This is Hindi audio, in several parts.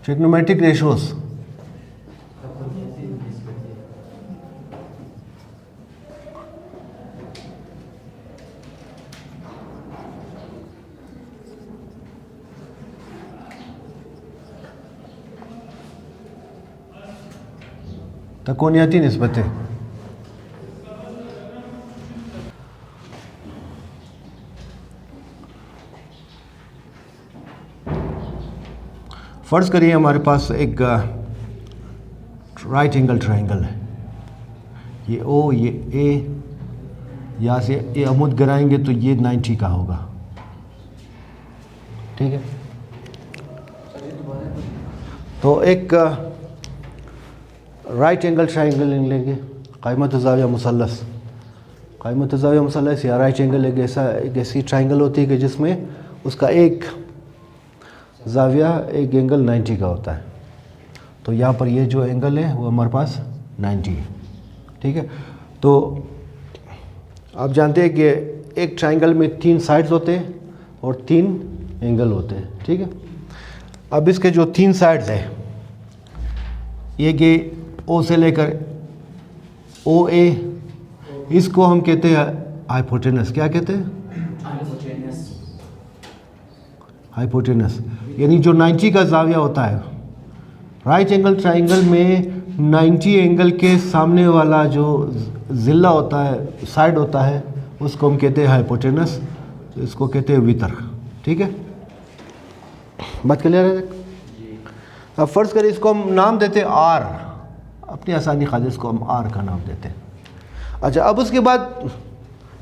Trigonometric ratios. तकोनियाती निस्बतें। फ़र्ज़ करिए हमारे पास एक राइट एंगल ट्रायंगल है, ये ओ ये ए, यहाँ से ए अमुद गिराएंगे तो ये 90 का होगा, ठीक है। तो एक राइट एंगल ट्रायंगल लेंगे, क़ाइमत ज़ाविया मुसल्लस। क़ाइमत ज़ाविया मुसल्लस या राइट एंगल एक ऐसी ट्रायंगल होती है कि जिसमें उसका एक ज़ाविया एक एंगल 90 का होता है। तो यहाँ पर ये जो एंगल है वो हमारे पास 90 है, ठीक है। तो आप जानते हैं कि एक ट्रायंगल में 3 साइड्स होते हैं और 3 एंगल होते हैं, ठीक है। अब इसके जो 3 साइड्स हैं, ये कि ओ से लेकर ओ ए, इसको हम कहते हैं हाइपोटेनस। क्या कहते हैं? हाइपोटेनस। यानी जो 90 का ज़ाविया होता है राइट एंगल ट्रायंगल में, 90 एंगल के सामने वाला जो ज़िल्ला होता है, साइड होता है, उसको हम कहते हैं हाइपोटेनस, इसको कहते हैं वितर, ठीक है। बात क्लियर है? अब फ़र्ज़ करें इसको हम नाम देते हैं आर, अपनी आसानी खातिर इसको हम आर का नाम देते हैं। अच्छा, अब उसके बाद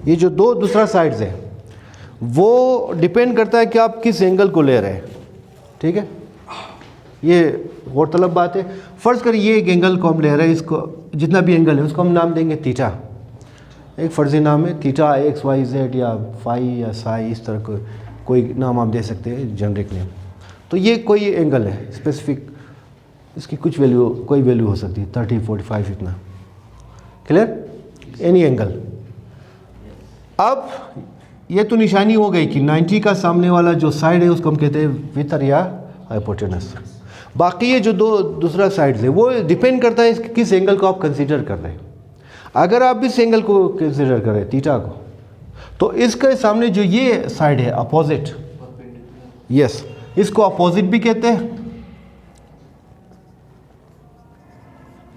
ये जो दूसरा साइड्स है वो डिपेंड करता है कि आप किस एंगल को ले रहे हैं, ठीक है। ये गौरतलब बात है। फ़र्ज़ करिए ये एक एंगल को हम ले रहे हैं, इसको जितना भी एंगल है उसको हम नाम देंगे थीटा। एक फ़र्ज़ी नाम है थीटा, एक्स वाई जेड या फाई या साई, इस तरह कोई नाम आप दे सकते हैं, जनरिक नेम। तो ये कोई एंगल है स्पेसिफिक, इसकी कुछ वैल्यू, कोई वैल्यू हो सकती है 30, 45, इतना। क्लियर? Any angle. अब ये तो निशानी हो गई कि 90 का सामने वाला जो साइड है उसको हम कहते हैं वितर या हाइपोटेनस। बाकी ये जो दूसरा साइड है वो डिपेंड करता है किस एंगल को आप कंसीडर कर रहे हैं। अगर आप इस एंगल को कंसीडर कर रहे हैं थीटा को, तो इसके सामने जो ये साइड है अपोजिट, यस, इसको अपोजिट भी कहते हैं,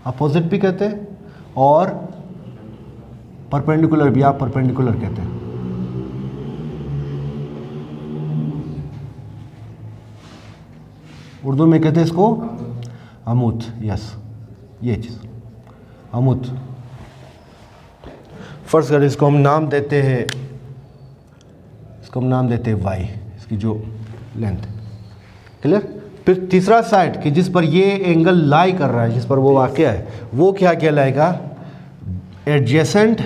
अपोजिट भी कहते हैं, और परपेंडिकुलर भी आप परपेंडिकुलर कहते हैं। उर्दू में कहते हैं इसको अमूत, यस, ये चीज़ अमूत। फ़र्ज़ कर इसको हम नाम देते हैं, इसको हम नाम देते हैं वाई, इसकी जो लेंथ। क्लियर? फिर तीसरा साइड कि जिस पर ये एंगल लाई कर रहा है, जिस पर वो वाक़या है, वो क्या कहलाएगा? एडजेसेंट।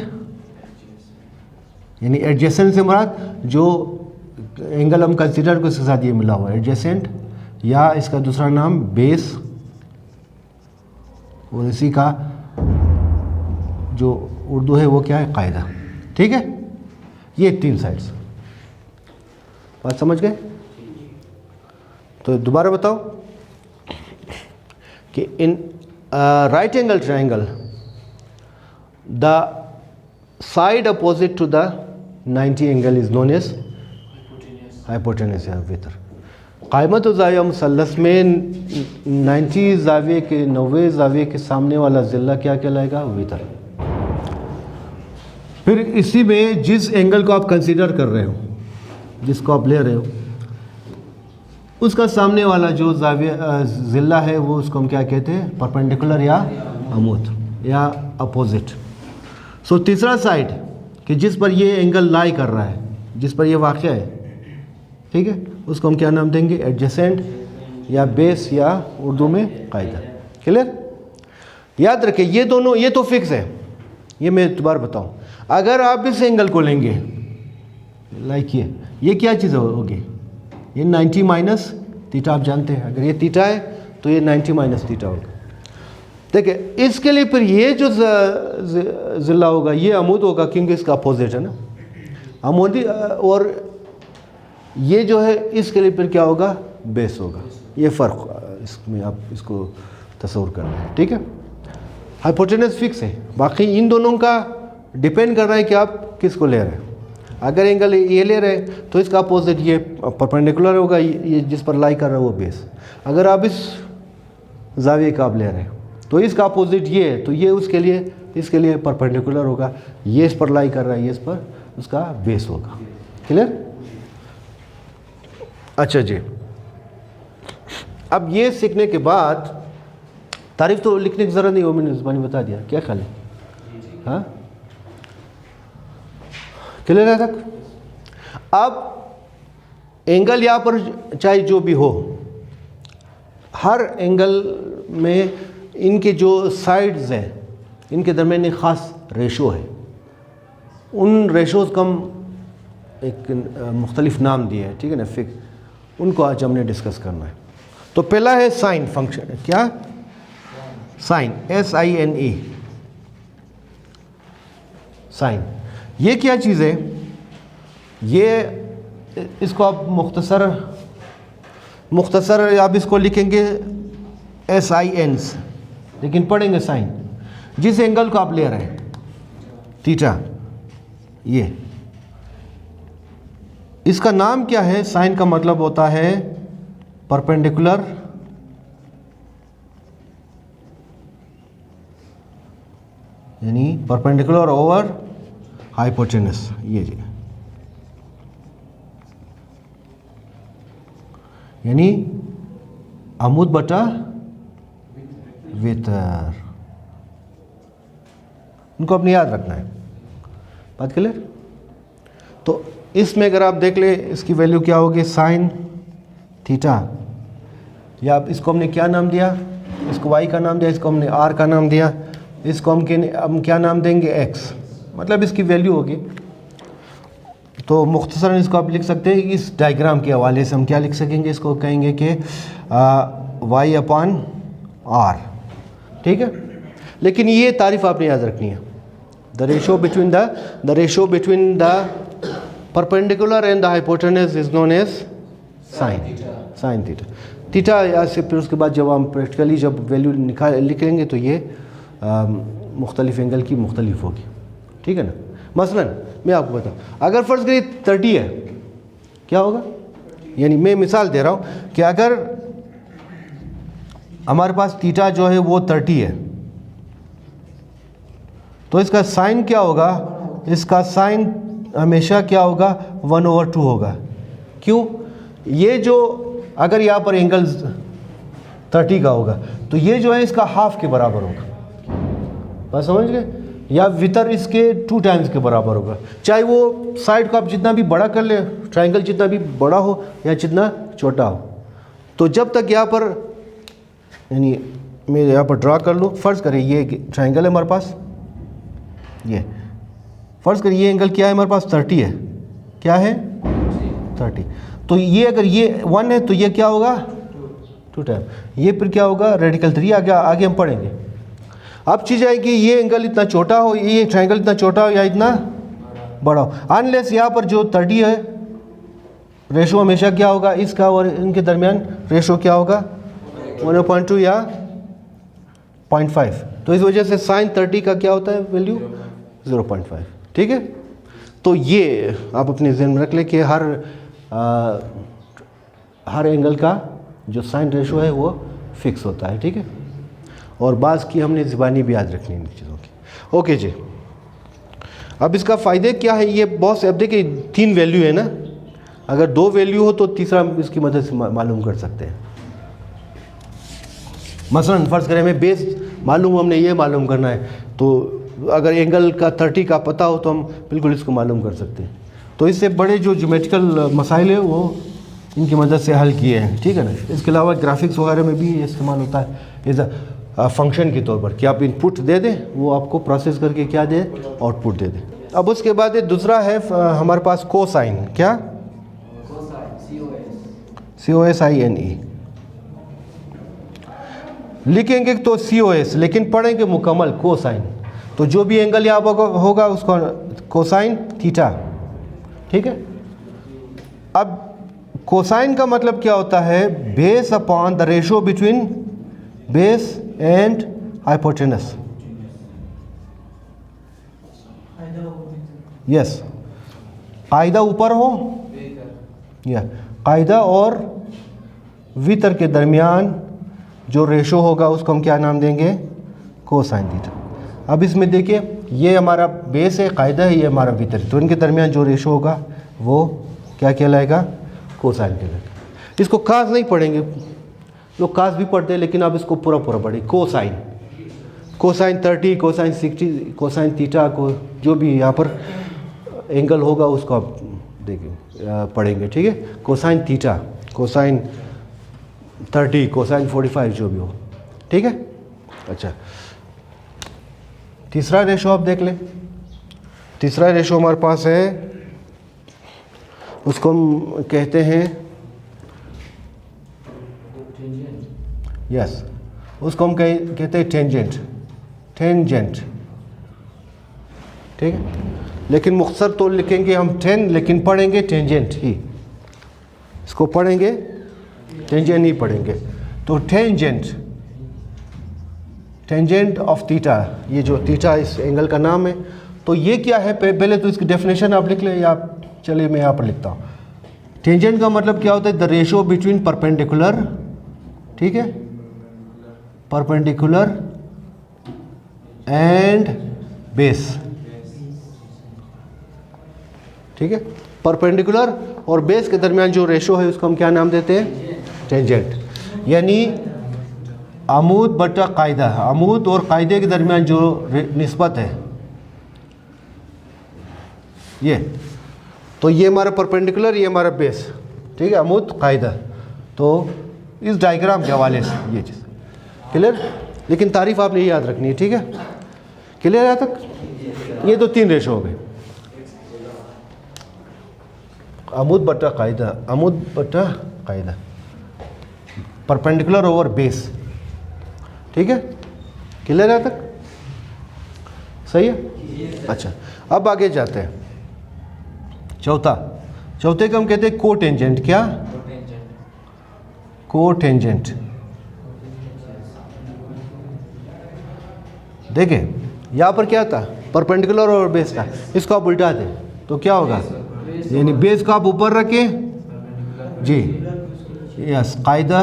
यानी एडजेसेंट से मुराद जो एंगल हम कंसीडर को इसके साथ ये मिला हुआ है, एडजेसेंट, या इसका दूसरा नाम बेस, और इसी का जो उर्दू है वो क्या है? कायदा, ठीक है। ये 3 साइड्स, बात समझ गए? तो दोबारा बताओ कि in right angle triangle the side opposite to the 90 angle is known as hypotenuse या वितर। क़ाइमत ज़ाविया मुसल्लस में 90 ज़ाविये के 90 ज़ाविये के सामने वाला ज़िल्ला क्या कहलाएगा? वितर। फिर इसी में जिस एंगल को आप कंसीडर कर रहे हो, जिसको आप ले रहे हो, उसका सामने वाला जो ज़ाविया ज़िल्ला है वो उसको हम क्या कहते हैं? परपेंडिकुलर या अमूद या अपोजिट। सो तीसरा साइड कि जिस पर ये एंगल लाई कर रहा है, जिस पर ये वाक़या है, ठीक है, उसको हम क्या नाम देंगे? एडजेसेंट या बेस या उर्दू में कायदा। क्लियर? याद रखें ये दोनों, ये तो फिक्स है। ये मैं दोबारा बताऊं, अगर आप इस एंगल को लेंगे, लाइक ये क्या चीज़ होगी? ये 90 माइनस थीटा, आप जानते हैं अगर ये थीटा है तो ये 90 माइनस थीटा होगा। देखिए इसके लिए फिर ये जो ज़िल्ला होगा ये अमूद होगा, क्योंकि इसका अपोजिट है ना अमूदी, और ये जो है इसके लिए फिर क्या होगा? बेस होगा। ये फ़र्क इसमें आप इसको तस्वुर कर रहे हैं, ठीक है। हाइपोटेनस फिक्स है, बाकी इन दोनों का डिपेंड कर रहा है कि आप किसको ले रहे हैं। अगर एंगल ये ले रहे हैं तो इसका अपोजिट ये परपेंडिकुलर होगा, ये जिस पर लाई कर रहा है वो बेस। अगर आप इस जाविये का आप ले रहे हैं तो इसका अपोजिट ये है, तो ये इसके लिए परपेंडिकुलर होगा, ये इस पर लाई कर रहा है, ये इस पर उसका बेस होगा। क्लियर? अच्छा जी, अब ये सीखने के बाद तारीफ तो लिखने की ज़रूरत नहीं, वो मैंने ज़बानी बता दिया। क्या ख्याल है? हाँ, क्लियर है तक? अब एंगल यहाँ पर चाहे जो भी हो, हर एंगल में इनके जो साइड्स हैं इनके दरमियान एक ख़ास रेशो है। उन रेशोज़ का हम एक मुख्तलिफ नाम दिए हैं, ठीक है ना, फिक्स, उनको आज हमने डिस्कस करना है। तो पहला है साइन फंक्शन। क्या? Sine, SINE, sine. ये क्या चीज़ है? ये इसको आप मुख्तसर आप इसको लिखेंगे SINs, लेकिन पढ़ेंगे साइन। जिस एंगल को आप ले रहे हैं थीटा, ये इसका नाम क्या है? साइन का मतलब होता है परपेंडिकुलर यानी परपेंडिकुलर ओवर हाइपोटेनस। ये जी, यानी अमुद बटा वितर, उनको अपने याद रखना है। बात क्लियर? तो इसमें अगर आप देख ले, इसकी वैल्यू क्या होगी? साइन थीटा, या आप इसको हमने क्या नाम दिया? इसको y का नाम दिया, इसको हमने r का नाम दिया, इसको हम क्या नाम देंगे? x, मतलब इसकी वैल्यू होगी। तो मुख्तसरन इसको आप लिख सकते हैं इस डायग्राम के हवाले से। हम क्या लिख सकेंगे? इसको कहेंगे कि y अपॉन r, ठीक है। लेकिन ये तारीफ आपने याद रखनी है, the ratio between the perpendicular and the hypotenuse is known as sine theta. Theta या से फिर उसके बाद जब हम प्रैक्टिकली जब वैल्यू लिखेंगे तो ये मुख्तलिफ एंगल की मुख्तलिफ होगी, ठीक है ना। मसलन मैं आपको बताऊँ, अगर फ़र्ज़ करिए 30 है, क्या होगा? यानी मैं मिसाल दे रहा हूँ कि अगर हमारे पास थीटा जो है वो 30 है, तो इसका साइन क्या होगा? इसका साइन हमेशा क्या होगा? 1/2 होगा। क्यों? ये जो अगर यहाँ पर एंगल 30 का होगा तो ये जो है इसका हाफ के बराबर होगा, बस समझ गए? या वितर इसके 2 टाइम्स के बराबर होगा। चाहे वो साइड को आप जितना भी बड़ा कर ले, ट्रायंगल जितना भी बड़ा हो या जितना छोटा हो, तो जब तक यहाँ पर, यानी मैं यहाँ पर ड्रा कर लूँ, फ़र्ज़ करें ये ट्रायंगल है हमारे पास, ये फ़र्ज़ करिए ये एंगल क्या है हमारे पास? 30 है। क्या है? 30। तो ये अगर ये 1 है तो ये क्या होगा? 2 टाइम। ये फिर क्या होगा? रेडिकल 3। आगे हम पढ़ेंगे। अब चीज़ है कि ये एंगल इतना छोटा हो, ये ट्रायंगल इतना छोटा हो या इतना बड़ा हो, अनलेस यहाँ पर जो 30 है, रेशो हमेशा क्या होगा? इसका और इनके दरमियान रेशो क्या होगा? 1/2 या 0.5। तो इस वजह से साइन 30 का क्या होता है वैल्यू? 0.5, ठीक है। तो ये आप अपने ज़हन में रख लें कि हर एंगल का जो साइन रेशो है वो फिक्स होता है, ठीक है। और बाज़ की हमने ज़बानी भी याद रखनी है इन चीज़ों की। ओके जी, अब इसका फ़ायदे क्या है? ये बहुत से, अब देखिए 3 वैल्यू है ना, अगर 2 वैल्यू हो तो तीसरा इसकी मदद से मालूम कर सकते हैं। मसलन फ़र्ज़ करें हमें बेस मालूम, हमने ये मालूम करना है, तो अगर एंगल का 30 का पता हो तो हम बिल्कुल इसको मालूम कर सकते हैं। तो इससे बड़े जो ज्योमेट्रिकल मसाइल है वो इनकी मदद से हल किए हैं, ठीक है ना। इसके अलावा ग्राफिक्स वगैरह में भी ये इस्तेमाल होता है एज अ फंक्शन के तौर पर, कि आप इनपुट दे दें, वो आपको प्रोसेस करके क्या दे? आउटपुट दे दे। अब उसके बाद दूसरा है हमारे पास कोसाइन। क्या? COSINE लिखेंगे तो COS, लेकिन पढ़ेंगे मुकम्मल कोसाइन। तो जो भी एंगल यहाँ पर होगा उसको कोसाइन थीटा, ठीक है। अब कोसाइन का मतलब क्या होता है? Base upon the ratio between base and hypotenuse. Yes, कायदा ऊपर हो या कायदा और वितर के दरमियान जो रेशो होगा उसको हम क्या नाम देंगे? Cosine theta. अब इसमें देखिए, ये हमारा बेस है, कायदा है, ये हमारा वितर, तो इनके दरमियान जो रेशो होगा वो क्या कहलाएगा? कोसाइन कहलाएगा। इसको कास नहीं पढ़ेंगे, लोग कास भी पढ़ते हैं, लेकिन आप इसको पूरा पूरा पढ़ें। Cosine, cosine 30, cosine 60, cosine theta को जो भी यहाँ पर एंगल होगा उसको आप देखेंगे, पढ़ेंगे, ठीक है। कोसाइन थीटा, कोसाइन 30, कोसाइन 45 जो भी हो, ठीक है। अच्छा, तीसरा रेशो आप देख लें। तीसरा रेशो हमारे पास है, उसको हम कहते हैं यस, उसको हम कहते हैं टेंजेंट, टेंजेंट, ठीक है। लेकिन मुख्तसर तो लिखेंगे हम 10, लेकिन पढ़ेंगे टेंजेंट ही, इसको पढ़ेंगे टेंजेंट नहीं पढ़ेंगे। तो टेंजेंट, टेंजेंट ऑफ थीटा, ये जो थीटा इस एंगल का नाम है। तो ये क्या है? पहले तो इसकी डेफिनेशन आप लिख लें, या चलिए मैं यहाँ पर लिखता हूँ। टेंजेंट का मतलब क्या होता है? द रेशो बिटवीन परपेंडिकुलर, ठीक है, परपेंडिकुलर एंड बेस, ठीक है। परपेंडिकुलर और बेस के दरमियान जो रेशो है उसको हम क्या नाम देते हैं? टेंजेंट। यानी अमूद बटा कायदा, अमूद और कायदे के दरमियान जो निस्बत है ये, तो ये हमारा परपेंडिकुलर, ये हमारा बेस, ठीक है, अमूद कायदा। तो इस डायग्राम के हवाले से ये चीज़ क्लियर। लेकिन तारीफ आपने ये याद रखनी है, ठीक है, क्लियर है तक? ये तो 3 रेशो हो गए, अमूद बटा कायदा, अमूद बटा कायदा, परपेंडिकुलर ओवर बेस, ठीक है, क्लियर है तक? सही है। अच्छा, अब आगे जाते हैं। चौथा, चौथे को हम कहते हैं कोटेंजेंट। क्या? कोटेंजेंट। देखें यहाँ पर क्या था? परपेंडिकुलर और बेस था, इसको आप उल्टा दें तो क्या होगा? यानी बेस को आप ऊपर रखें जी, यस, कायदा,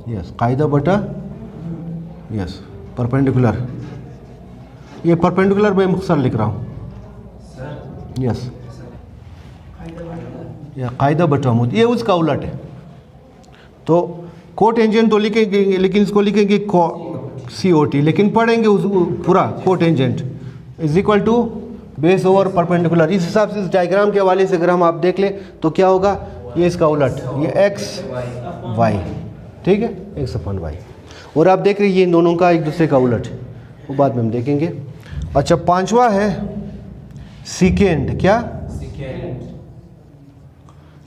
यस, कायदा बटा यस परपेंडिकुलर। ये परपेंडिकुलर मैं मुख्तसर लिख रहा हूँ, यस, या कायदा बटा अमूद, ये उसका उलट है। तो कोटेंजेंट तो लिखेंगे, लेकिन इसको लिखेंगे COT, लेकिन पढ़ेंगे उस पूरा cotangent is equal to base over perpendicular. इस हिसाब से इस डायग्राम के हवाले से अगर हम आप देख लें तो क्या होगा? ये इसका उलट, ये x y, ठीक है, x/y। और आप देख रहे हैं ये दोनों का एक दूसरे का उलट है, वो बाद में हम देखेंगे। अच्छा, पांचवा है सीकेंड। क्या?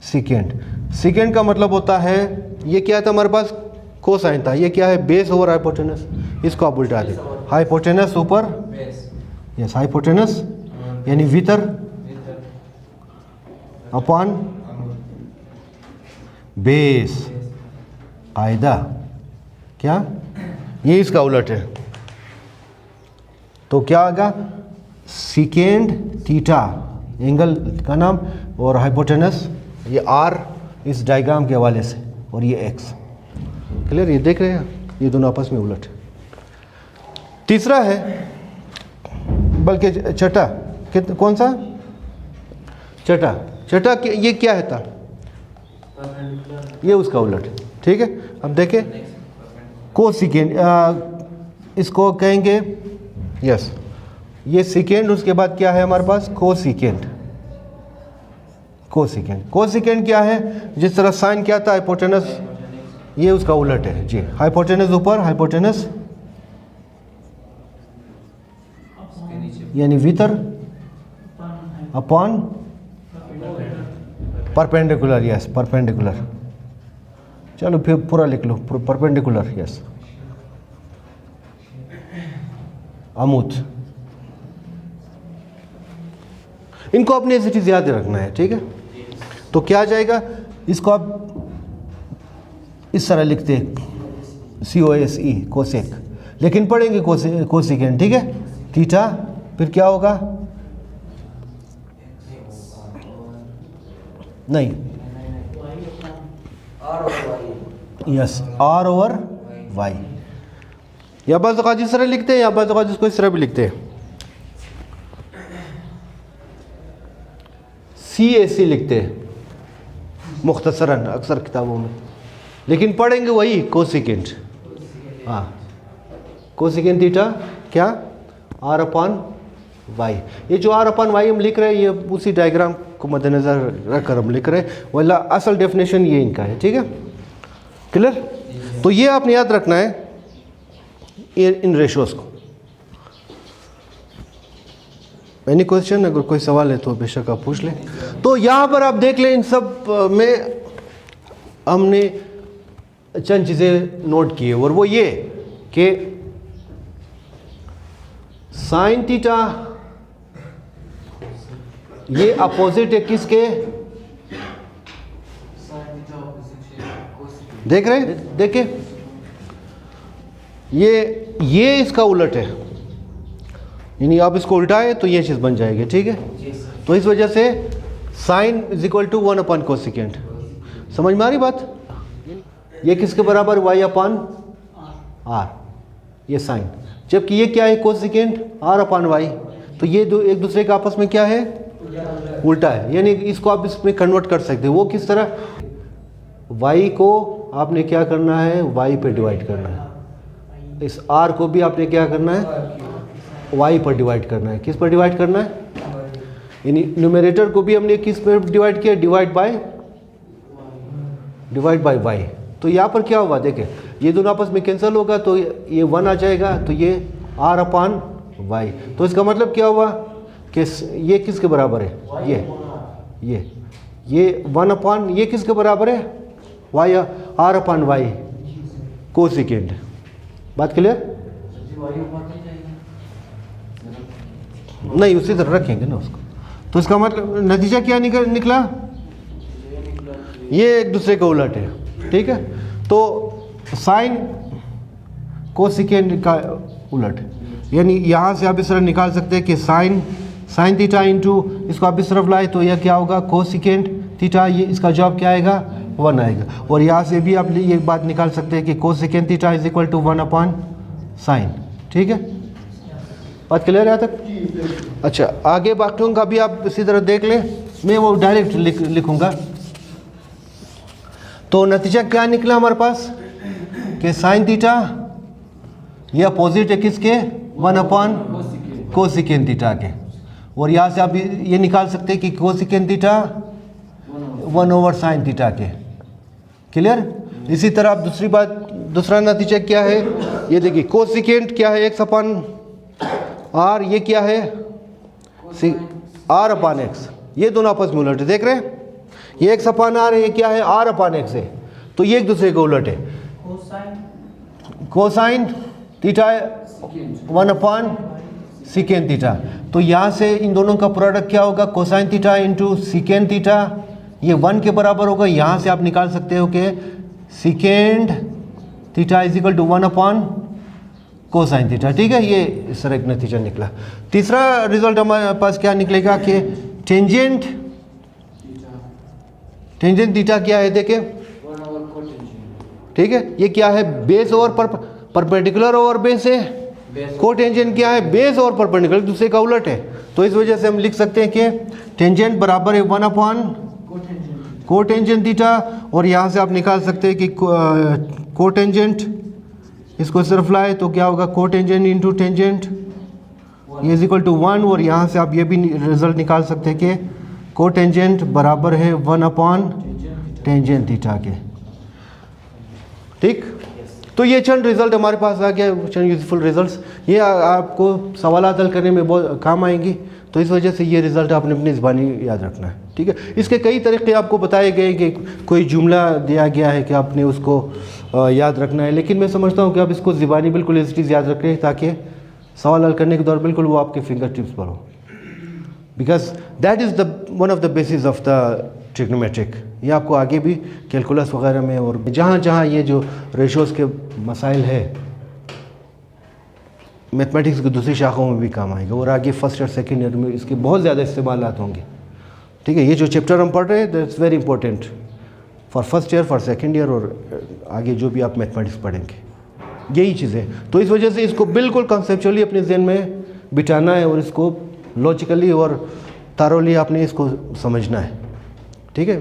सीकेंड। सीकेंड का मतलब होता है, ये क्या था हमारे पास? कोसाइन था। ये क्या है? Base over hypotenuse. इसको आप उल्टा दें, हाइपोटेनस ऊपर, यस, हाइपोटेनस यानी वितर अपॉन बेस, कायदा। क्या? ये इसका उलट है, तो क्या आएगा? सीकेंड थीटा एंगल का नाम, और हाइपोटेनस ये R इस डायग्राम के हवाले से, और ये X। क्लियर? ये देख रहे हैं, ये दोनों आपस में उलट है। तीसरा है, बल्कि छठा, कौन सा? छठा। छठा ये क्या है था? ये उसका उलट, ठीक है। अब देखें, कोसिकेंड, इसको कहेंगे, यस, ये सेकेंड, उसके बाद क्या है हमारे पास? कोसिकेंड। कोसिकेंड, कोसिकेंड क्या है? जिस तरह साइन क्या था? हाइपोटेनस, ये उसका उलट है जी, हाइपोटेनस ऊपर, हाइपोटेनस यानी वितर अपॉन परपेंडिकुलर, यस, परपेंडिकुलर। चलो फिर पूरा लिख लो, परपेंडिकुलर, यस, अमूद। इनको अपने ऐसी चीज़ याद रखना है, ठीक है। तो क्या आ जाएगा? इसको आप इस तरह लिखते हैं COSE कोसेक, लेकिन पढ़ेंगे कोसिकेंट, ठीक है। थीटा फिर क्या होगा, नहीं यस R ओवर Y, या बाज़ औक़ात इस तरह लिखते हैं या बाज़ औक़ात इसको इस तरह भी लिखते हैं, CAC लिखते हैं मुख्तसरन अक्सर किताबों में, लेकिन पढ़ेंगे वही कोसिकेंट। हाँ, कोसिकेंट थीटा क्या, R/Y। ये जो R/Y हम लिख रहे हैं ये उसी डायग्राम को मद्देनज़र रखकर हम लिख रहे हैं, वरना असल डेफिनेशन ये इनका है, ठीक है, क्लियर। तो ये आपने याद रखना है इन रेशोज़ को। एनी क्वेश्चन, अगर कोई सवाल है तो बेशक आप पूछ लें। तो यहाँ पर आप देख लें, इन सब में हमने चंद चीज़ें नोट की है, और वो ये कि साइन थीटा ये अपोजिट है किसके, देख रहे हैं, देखें ये इसका उलट है, यानी आप इसको उल्टाएं तो ये चीज़ बन जाएगी, ठीक है। तो इस वजह से sine is equal to 1 cosecant. समझ में आ रही बात, ये किसके बराबर, Y/R, ये साइन, जबकि ये क्या है कोसिकेंट R/Y। तो ये दो एक दूसरे के आपस में क्या है, उल्टा है, यानी इसको आप इसमें कन्वर्ट कर सकते हो। वो किस तरह, y को आपने क्या करना है, y पे डिवाइड करना है, इस r को भी आपने क्या करना है, y पर डिवाइड करना है। किस पर डिवाइड करना है, यानी न्यूमरेटर को भी हमने किस पर डिवाइड किया, डिवाइड बाय y। तो यहाँ पर क्या होगा, देखें ये दोनों आपस में कैंसिल होगा तो ये 1 आ जाएगा, तो ये R/Y। तो इसका मतलब क्या हुआ कि ये किसके बराबर है, ये 1 ये किसके बराबर है, R/Y कोसिकेंट। बात क्लियर, नहीं उसी तरह रखेंगे ना उसको। तो इसका मतलब नतीजा क्या निकला, ये एक दूसरे का उलट है, ठीक है। तो साइन कोसिकेंट का उलट, यानी यहाँ से आप इस तरह निकाल सकते हैं कि साइन थीटा इंटू इसको आप इस तरफ लाए तो यह क्या होगा, कोसिकेंट थीटा, ये इसका जवाब क्या आएगा, 1 आएगा। और यहाँ से भी आप ये बात निकाल सकते हैं कि cosecant theta is equal to 1/sin, ठीक है। बात क्लियर है यहाँ तक। अच्छा, आगे बाकियों का भी आप इसी तरह देख लें, मैं वो डायरेक्ट लिखूंगा। तो नतीजा क्या निकला हमारे पास कि साइन थीटा ये अपोजिट है किसके, 1 कोसिकेंट थीटा के। और यहाँ से आप ये निकाल सकते हैं कि कोसिकेंट थीटा 1/sin थीटा के, क्लियर। इसी तरह आप दूसरा नतीजा क्या है, ये देखिए कोसिकेंट क्या है, x/r, ये क्या है, R/x। ये दोनों आपस में उलट है, देख रहे हैं, ये x/r है, ये क्या है, R/x है। तो ये एक दूसरे को उलट है। कोसाइन थीटा 1/सेकेंड थीटा। तो यहाँ से इन दोनों का प्रोडक्ट क्या होगा, cosine theta into second theta, ये 1 के बराबर होगा। यहाँ से आप निकाल सकते हो कि secant theta is equal to 1 cosine theta, ठीक है। ये इस तरह एक नतीजा निकला। तीसरा रिजल्ट हमारे पास क्या निकलेगा कि टेंजेंट थीटा क्या है, देखें, ठीक है। ये क्या है, बेस और परपेंडिकुलर ओवर बेस है। कोटेंजेंट क्या है, बेस और परपेंडिकुलर, दूसरे का उलट है। तो इस वजह से हम लिख सकते हैं कि टेंजेंट बराबर है 1 कोटेंजेंट थीटा। और यहाँ से आप निकाल सकते हैं कि कोटेंजेंट, इसको सिर्फ लाए तो क्या होगा, कोटेंजेंट इंटू टेंजेंट ये इज इक्वल टू 1। और यहाँ से आप ये भी रिजल्ट निकाल सकते हैं कि कोटेंजेंट बराबर है 1 टेंजेंट थीटा के, ठीक। तो ये चंद रिजल्ट हमारे पास आ गया, चंद यूजफुल रिजल्ट्स, ये आपको सवाल हल करने में बहुत काम आएंगी। तो इस वजह से ये रिज़ल्ट आपने अपनी ज़बानी याद रखना है, ठीक है। इसके कई तरीके आपको बताए गए कि कोई जुमला दिया गया है कि आपने उसको याद रखना है, लेकिन मैं समझता हूँ कि आप इसको ज़बानी बिल्कुल इस चीज़ याद रखें ताकि सवाल हल करने के दौर बिल्कुल वो आपके फिंगर टिप्स पर हो, because that is one of the basis of the trigonometric ये आपको आगे भी कैलकुलस वगैरह में और जहाँ जहाँ ये जो रेशोज़ के मसाइल है मैथमेटिक्स की दूसरी शाखाओं में भी काम आएगा और आगे फर्स्ट और सेकेंड ईयर में इसके बहुत ज़्यादा इस्तेमालात होंगे। ठीक है, ये जो चैप्टर हम पढ़ रहे हैं that's very important for first year, for second year और आगे जो भी आप मैथमेटिक्स पढ़ेंगे, यही चीज़ें। तो इस वजह से इसको बिल्कुल कॉन्सेप्चुअली अपने जहन में बिठाना है और इसको लॉजिकली और थारोली आपने इसको समझना है। ठीक है,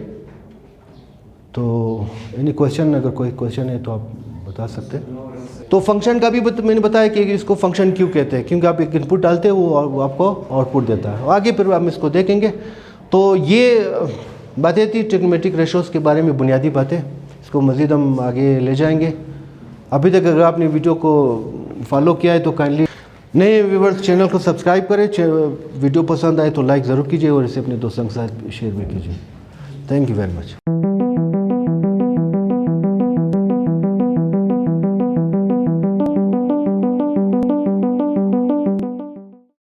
तो एनी क्वेश्चन, अगर कोई क्वेश्चन है तो आप बता सकते हैं। तो फंक्शन का भी मैंने बताया कि इसको फंक्शन क्यों कहते हैं, क्योंकि आप एक इनपुट डालते हो वो आपको आउटपुट देता है। आगे फिर हम इसको देखेंगे। तो ये बातें थी ट्रिग्नोमेट्रिक रेशोज़ के बारे में, बुनियादी बातें। इसको मज़ीद हम आगे ले जाएंगे। अभी तक अगर आपने वीडियो को फॉलो किया है तो काइंडली नए व्यूअर्स चैनल को सब्सक्राइब करें। वीडियो पसंद आए तो लाइक ज़रूर कीजिए और इसे अपने दोस्तों के साथ शेयर भी कीजिए। Thank you very much.